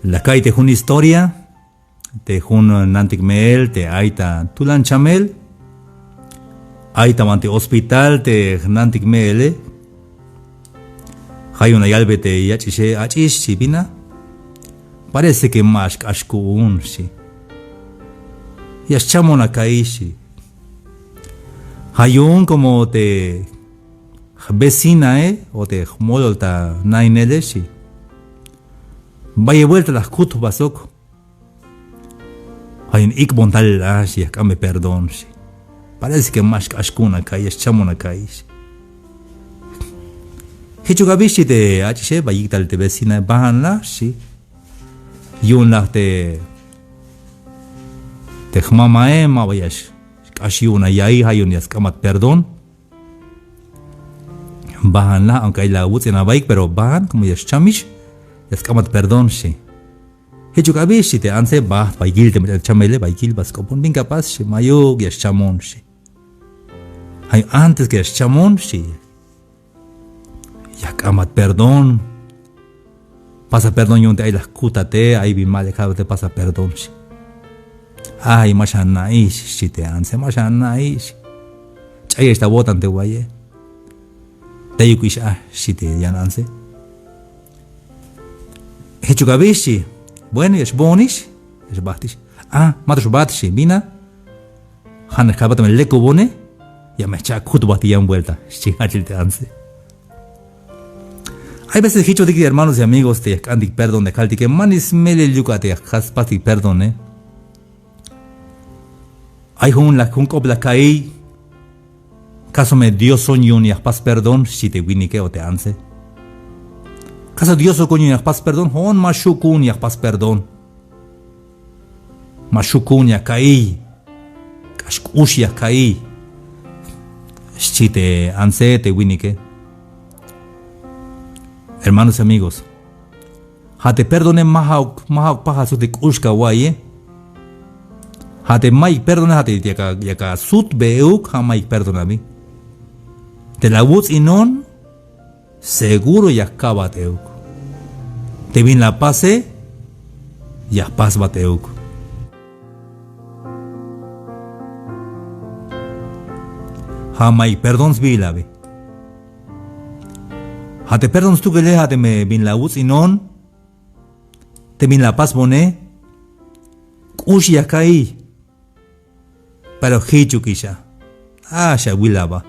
La calle te una historia, te un nantikmel, te aita tulan chamel, aita mante hospital, te nantikmele, hay una yalbe te yachishe achish chipina, parece que más ashkuun si, yachamo na kaishi, hay un como te vecina o te molta nainele si. Vaya vuelta las kutubas ok. Hay un ikbontal ashi, acá me perdón. Parece que más ashkuna kai, es chamona kai. Hichugabishi te achiche, vayital te vecina bahan la, si. Yun la te hmamae, ma vayash. Ashi una yai, hay un yaskamat perdón. Bahan la, aunque hay la wutz en la bike, pero bahan, como yash chamish. Yaskamat perdón si. Hichugabish si te anse bah baigil te chamele baigil bas kopon bin capaz si mayog yash chamon si. Hay antes que yash chamon si. Yakamat perdón. Pasa perdón yunte ay las kutate ay bin mal te pasa perdón si. Ay mashanaish si te anse mashanaish. Chay esta botan te guaye. Te yukish si te yan anse. Hichugabishi, bueno, es bonish, es batish. Matos batish, vina. Han escapado el leco bone, ya me echa kutubati en vuelta, chingachil te anse. Hay veces hicho de que hermanos y amigos te candik perdón de calti que manis mele yucate, haspati perdón, Hay un copla caí, caso me dio soñón y pas perdón, si te winike o te anse. Caso Dios o coño y pas perdón, hon mashukun y pas perdón. Mashukun y caí. Kashkush y caí. Chite anse te winike. Hermanos y amigos, hate perdone maha paja su te kushka waye. Hate mai perdone hate yaka sut beuk ha mai perdonami. Te la wutz inon seguro ya acaba teuk. Te vin la pase, ya pas bateuk. Hamai perdons bilabe. Hate perdons tu gele hate me vin la utz inon. Te vin la pas bone. Kush ya kai. Pero hichu kisha. Ya wilaba.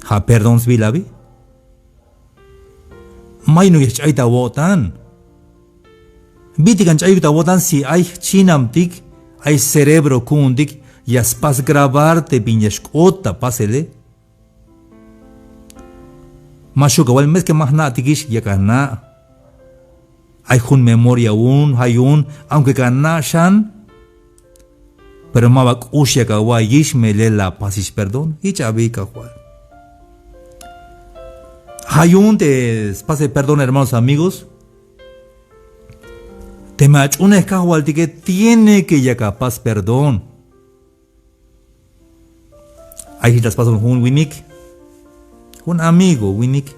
Ha perdons bilabe. May no yash ay tawotan. Bitikan chay tawotan si ay chinamtik, ay cerebro kundik, yas pas grabarte piñash kota pasele. Mashuka wal mes que más natikish yakana. Hay un memoria hay un, aunque kana shan. Pero mabak usya kawayish me le la pasish perdón, y chabi kakwal. Hay un te pase perdón, hermanos amigos. Te mach una escahualti que tiene que ya capaz perdón. Ahí las pasan un winik. Un amigo winik.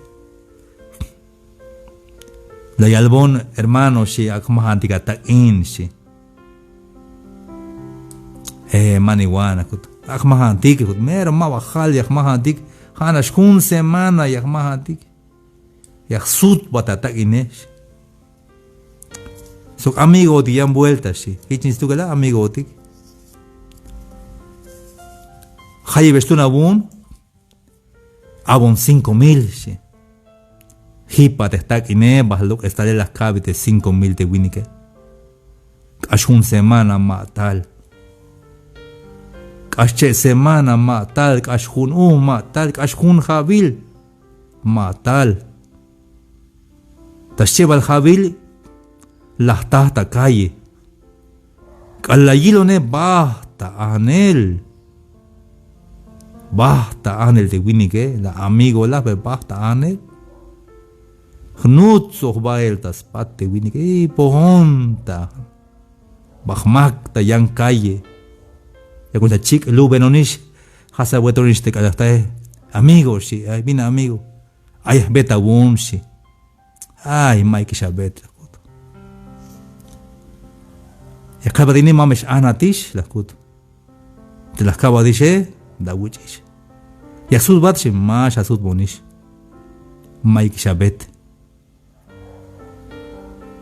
La yalbon hermano si akmahantika ta in si. Maniwana kut. Akmahantik kut mer mawahal yakmahantik. Hanas kun semana yakmahantik. Yak sut batata inesh. So amigo ti yan vuelta si. Hichins tu gala amigo ti. Hayi bestuna bun. Abon 5,000 si. Hipa te está ine bahluk estale las cabites 5,000 te winike. Ashun semana matal. Ashche semana matal, ashun matal, ashun jabil matal. Tasheba el jabil las tahta calle. Kalayilo ne basta anel. Basta anel te winike, la amigo la basta anel. Hnutso baeltas pate winike, pohonta. Bahmakta yang calle. Ya con la chica lubenonish, hasa wetonish te calasta amigo si, ay vina amigo, ay beta wun si, Ay, Mike Shabet. Ya acaba de mamesh anatish la kut. Te las acaba de decir, da wichish. Ya sus batch más a sus bonish. Mike Shabet.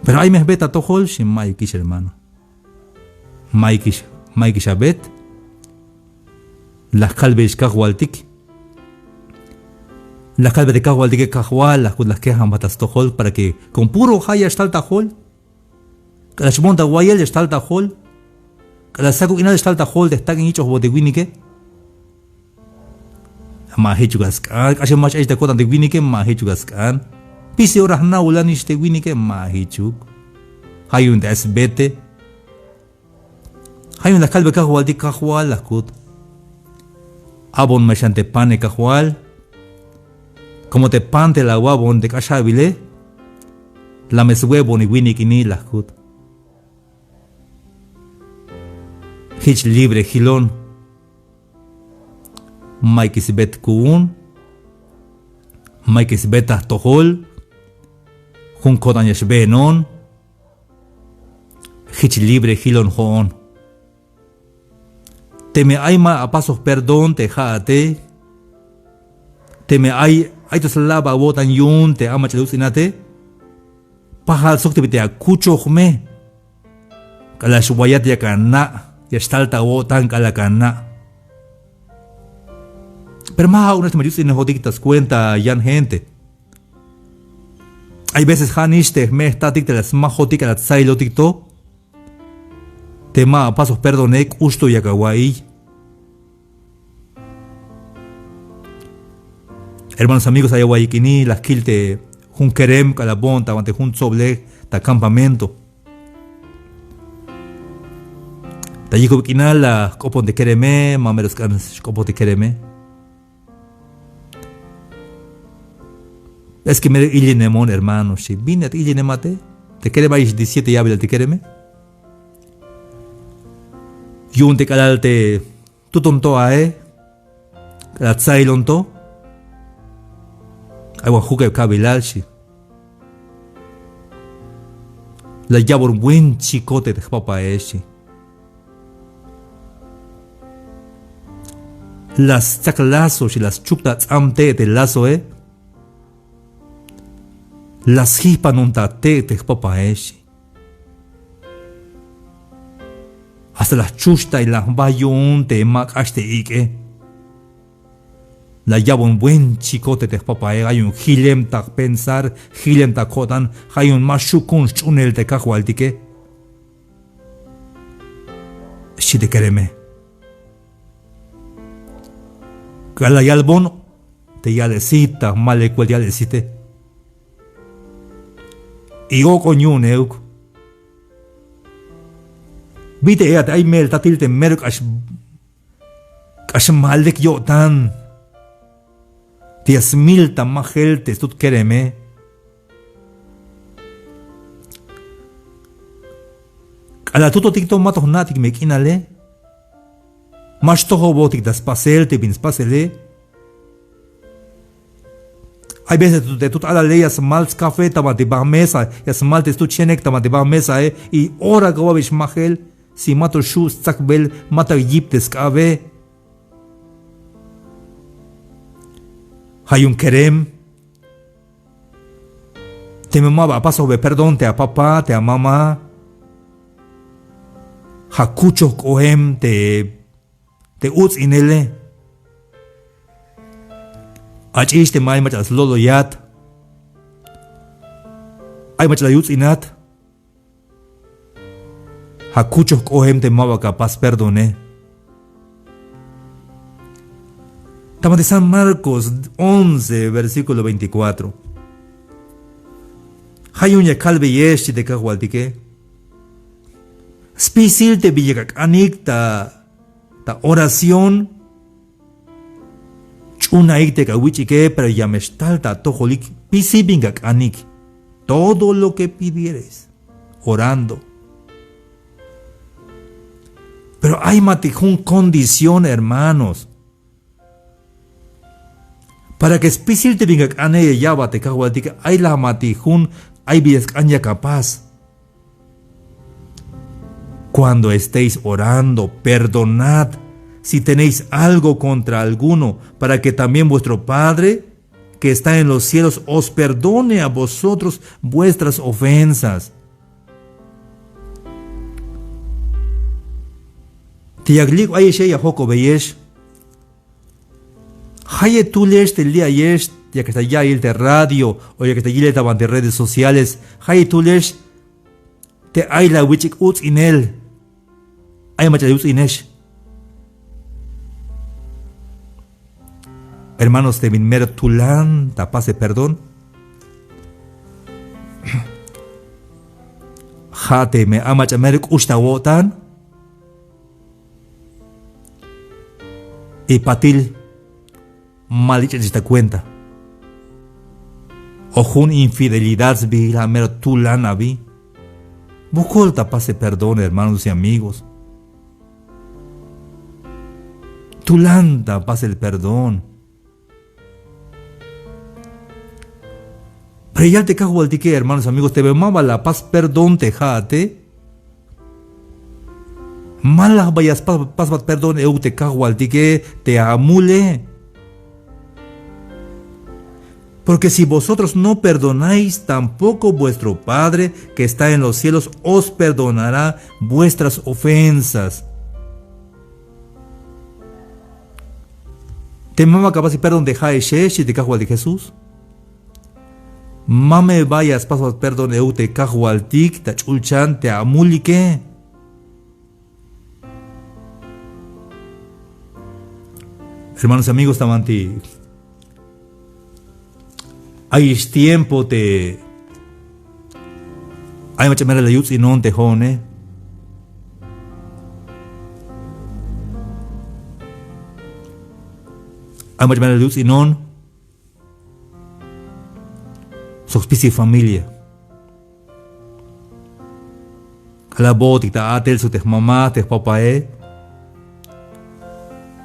Pero hay mes beta tohol sin Mike hermano. Mike Shabet. Las calves kahualtik. Las calves de kahualtik kahual, las quejan batas tohol para que con puro haya está el tahol. Cada monta guayel está el tahol. Cada saco inal está el tahol de estar en hechos boteguinique. Ma hechugaskan, casi más este cotan de guinique, ma hechugaskan. Pise horas na ulanish de guinique, ma hechuk. Hay un desbete. Hay una calve kahualtik kahual, las cut. Abon mechante pane kahual. Como te pante la wabon de kashabile. La meswebon y winikini, las cut. Hitch libre hilon. Mike is bet kuun. Mike is beta tohol. Hun kodan yash benon. Hitch libre hilon hoon. Te me aima a pasos perdón te jaate. Te me ay to salaba botan yun te ama chalucinate. Pahal sokte bite a kuchokme. Kala shwayat ya kana. Ya estalta botan kala kana. Pero más aún este me dice joditas cuenta yan gente. Hay veces haniste me estatic te las majotica la tsailoticto. Tema a pasos perdonek usto y akawaii. Hermanos amigos allá guayikini las kilte jun kerem calabón tabante jun soble ta campamento. Tayiko bikinal la copon de kereme mameros kan copon de kereme. Es que me ilinemon hermano si vine at ilinemate te kerema is 17 yabil te kereme. Yun te kalalte tutonto ae la tsailonto. Agua juca kabilalshi. La yabor un buen chicote de papa eshi. Las chaclazos y las chuktas amte de lazo las hispanontate de papa eshi. Hasta las chusta y las bayun te mac ashte ike. La llavo un buen chicote de papae, hay un hilem tak pensar, hilem tak kotan, hay un mashukun chunel de kahualtique. Si te quereme. Gala yalbon, te yalecita, male cual yalecite. Y o coñun euk. Vite eat, hay mel tatilte merk ash maldek yo tan. 10,000 tamajel te stut kereme. Ala tuto tikto matos natik mekinale. Mas toho botik das pasel te bin spasele. Hay veces te tut ala leyas malts café tama de ba mesa, yas maltes tu chenek tama de ba mesa y ora gawabish mahel si mato shu stakbel mata yiptes kave. Hay un kerem. Te mamaba a paso de perdón te a papá, te a mamá. Hakucho kohem te uts inele. Achish te mai machas lolo yat. Ay machas la uts inat. Hakucho kohem te maba capaz perdone. Estamos de San Marcos 11, versículo 24. Hay un calve yeshi de kahualtique. Spisil te villegak anik ta oración. Chuna ikte kawichike, pero yamestal ta tojolik pisibingak anik. Todo lo que pidieres, orando. Pero hay matijun condición, hermanos. Para que especial te venga ane yaba te kahualtika ay la mati hun ay vidas anya capaz. Cuando estéis orando, perdonad si tenéis algo contra alguno, para que también vuestro Padre que está en los cielos os perdone a vosotros vuestras ofensas. Tiaglik ayeshe ya hoko beyesh. Haye tú lees el día yesh, ya que está ya el de radio, o ya que está ya el de redes sociales. Haye tú lees te hay la wichik uts in él. Hay macha uts inesh. Hermanos de Minmer Tulán, tapase perdón. Jate me ama chamerk ustawotan. Y patil malicha esta cuenta. Ojun infidelidad vi la mer Tulán vi. Buscó tapase perdón, hermanos y amigos. Tulán tapase el perdón. Pero ya te cago al tique, hermanos amigos, te mama la paz, perdón, te jate. Malas vayas paz, perdón, eu te cago al tique, te amule. Porque si vosotros no perdonáis, tampoco vuestro Padre que está en los cielos os perdonará vuestras ofensas. Te mama capaz y perdón, deja ese, si te cago al de Jesús. Mame vayas paso perdón eu te cajualtik, te chulchan, te amulike. Hermanos amigos, tamanti. Hay tiempo te. Hay mucha mera la yutz y non te jone. Hay mucha mera la yutz y non. Sospisi familia. Kala boti ta atel su te mamá, te papá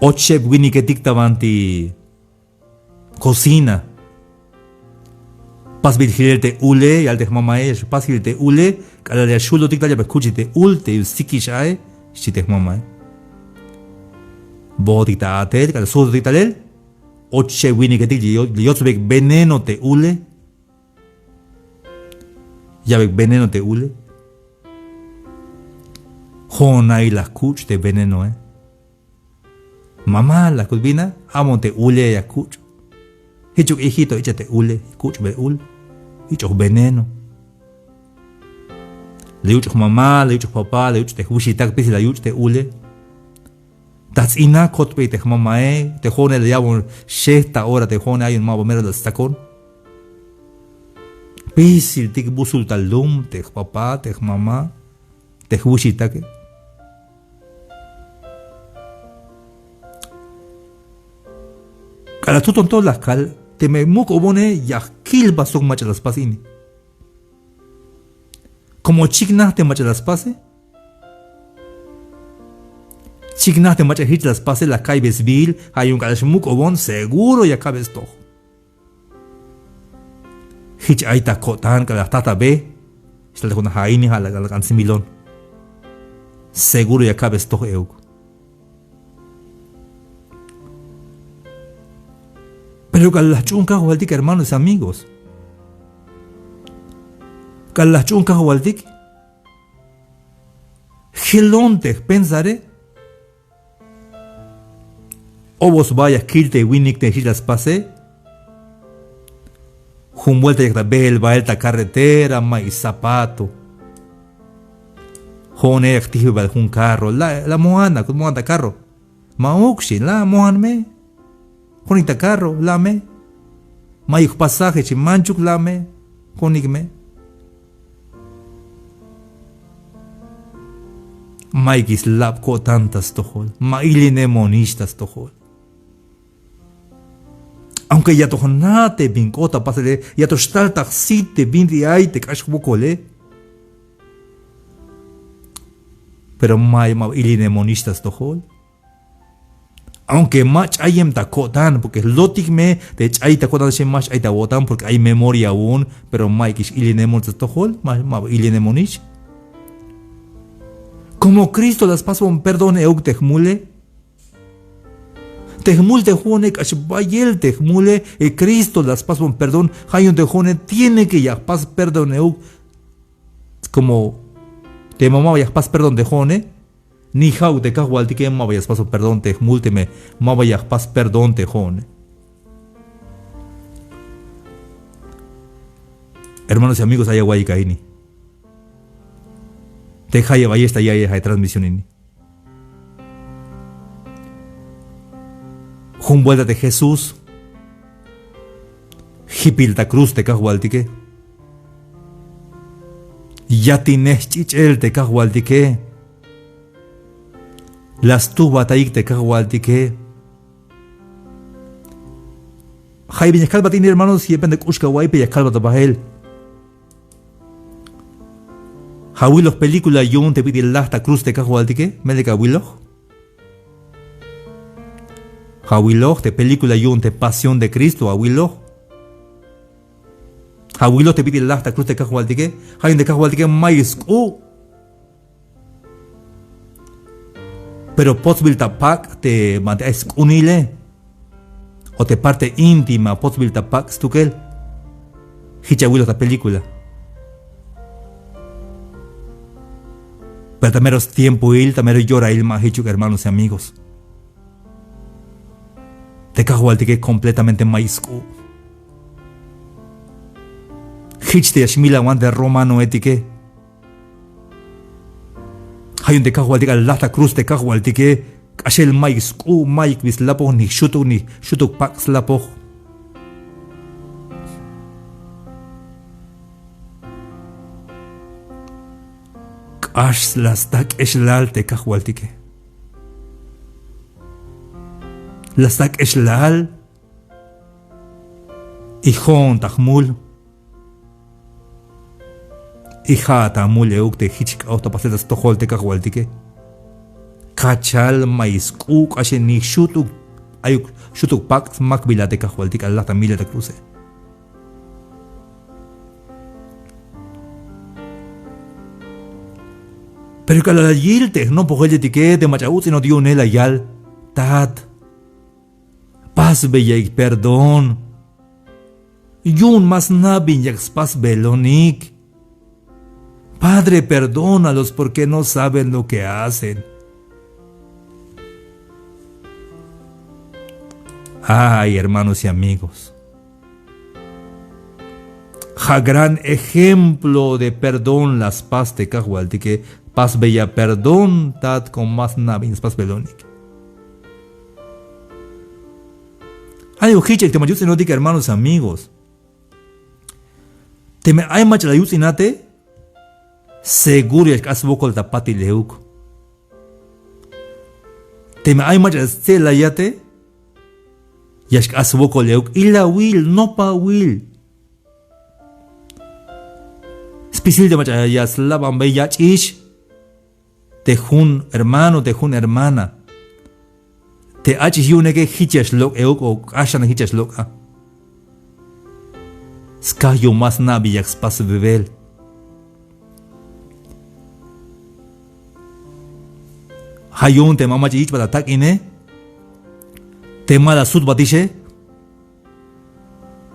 Oche wini que dictavanti cocina. Pas vigil te ule y al te mamá pas vigil te ule, kala le chulo dicta ya escuchi te ulte siki shae, si te mamá Boti ta atel, kala su dicta lel. Oche wini que dicta veneno te ule. Ya ve veneno te ule. Jona y la cuch de veneno, Mamá, la culvina, amo te ule ya cuch. Hichuk hijito, echa te ule, cuch be ul. Hichuk veneno. Le yuchuk mamá, le yuchuk papá, le yuchuk te huchitak, pisi la yuchuk te ule. Tas ina kotpe te mamá, te jone le llamo shesta hora, te jone hay un mabo mero del stacón. Pisil tik busul talum, te papá, te mamá, te huchitake. Cada tuton todas las cal, te me muco bone ya kilba son macha las pasini. Como chigna te macha las pase. Chigna te macha hit las pase la caibes vil, hay un calash muco bon seguro ya cabes todo. Hich aita kotan que la tata be, está con la haini a la cansimilón. Seguro ya cabes todo eu. Pero que la chunca hualdik, hermanos y amigos. Que la chunca hualdik. Gelonte pensaré. O vos vayas kilte winnik te hilas pase. Jun vuelta ya bel vuelta carretera, mai zapato. Jone activo bal jun carro, la mohana, con mohana carro. Mauxi, la mohan me. Jonita carro, la me. Mai pasaje chi manchuk la me. Jonik me. Mai gis lap ko tantas tohol. Mailine monistas tohol. Aunque ya to nate bin kota pasele, ya to stal taxite bin di aite kash bukole. Pero mai iline monistas tohol. Aunque mach ayem takotan, porque lotik me de chay takotan se mach ay tawotan, porque hay memoria aún, pero maikish ilinemon tohol, ma ilinemonich. Como Cristo las pasó un perdón euk tehmule. Tehmul tejonek ashbayel tehmule, y Cristo las pasó un perdón, hayun tejone tiene que ya pas perdón euk. Como te mamá ya pas perdón tejone. Ni hau de cahualti que ma vayas paso perdón te múlteme, ma vayas pas perdón te jone. Hermanos y amigos, hay guay caini. Te jaya vaya esta ya hay transmisión ini. Jun vuelta de Jesús. Hipilta cruz te cahualti que. Ya tienes chichel te cahualti que. Las tuba taik te cahualti que. Hay bien calva tiene hermanos y depende kushka guaype y calva tabahel. Hawilos película yun te pide lasta cruz te cahualti que. Me de cahuilos. Hawilos te película yun te pasión de Cristo hawilos. Hawilos te pide lasta cruz te cahualti que. Hay un de cahualti que mais pero posibil tapak te mantes unile o te parte íntima posibil tapak stukel hichahuilo esta película pero también tiempo il también llora il mahichuk hermanos y amigos te cahualtique completamente maisku hichte ashmila wan de romano etique. Hay un de cahualtica lata cruz de cahualtique, ashel mais maik bis lapo ni shutuk pax lapo. Ash las tak eshlal te cahualtique. Las tak eshlal hijón tahmul. Hija tamul euk te hichik auto pasetas tohol te cahualtique. Cachal mais kuk ashe ni shutuk ayuk shutuk pax makbila te cahualtique Allah tamila te cruce. Pero que la yilte no pogelle tique de machaut no dio nela yal tat pas bella y perdón. Yun mas nabin yak pas belonik. Padre, perdónalos porque no saben lo que hacen. Ay, hermanos y amigos. Ja gran ejemplo de perdón las paz de cahualti que paz bella perdón tat con más navins paz belónic. Ay, ojiche, te mayus no diga hermanos y amigos. Te me hay mach la yusinate. Seguro es que has vocal tapati leuk. Te me hay muchas cela yate. Y es que has vocal leuk. Ila will, no pa will. Especial de muchas ya slavan bellach ish. Te jun hermano, te jun hermana. Te achis yune que hichas lok euk o ashan hichas lok a. Skayo mas nabi yak spas bebel. Hayun te mama chich para tak ine. Te mala sud batishe.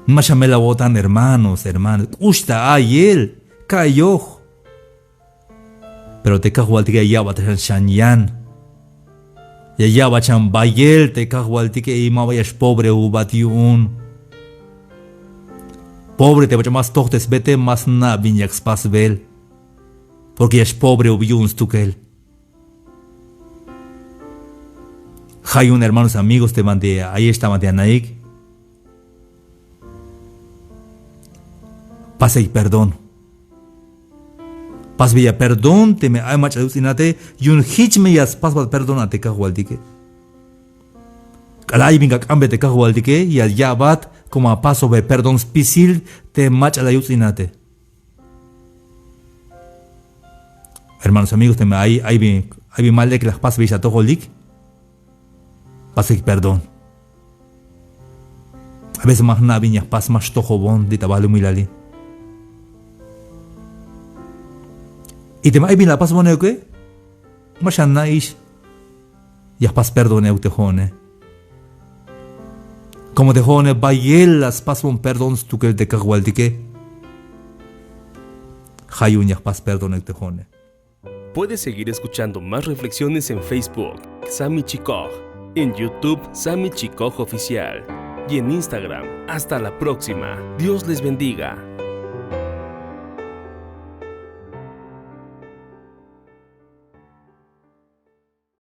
Mashamela botan hermanos. Ushta ayel. Kayoh. Pero te cahualtique ya batan shanyan. Ya bachan bayel te cahualtique y ma vayas pobre ubatiun. Pobre te bacha más tohtes vete más na vinyak spas bel. Porque es pobre ubiun stukel. Hay un hermanos amigos te mandé, ahí está mandé a Naik. Pase y perdón. Pas vía perdón, te me hay macha alucinate, y un hitch me yas pas perdonate cahualtique. Calai vinga cambe te cahualtique, y al yabat, como a paso de perdón spisil, te macha la alucinate. Hermanos amigos, te me hay mal de que las pas veis a toholik. Pasik perdón. A veces más naviñas pas más tojobón de tabalo milali. Y te mai bin la pas moneo que? Mashan naish. Ya pas perdone u tejone. Como tejone bayelas pas mon perdón tu que de cagualdique. Hayun ya pas perdone u tejone. Puedes seguir escuchando más reflexiones en Facebook, Sammy Chikoj, en YouTube, Sammy Chikoj Oficial, y en Instagram. Hasta la próxima. Dios les bendiga.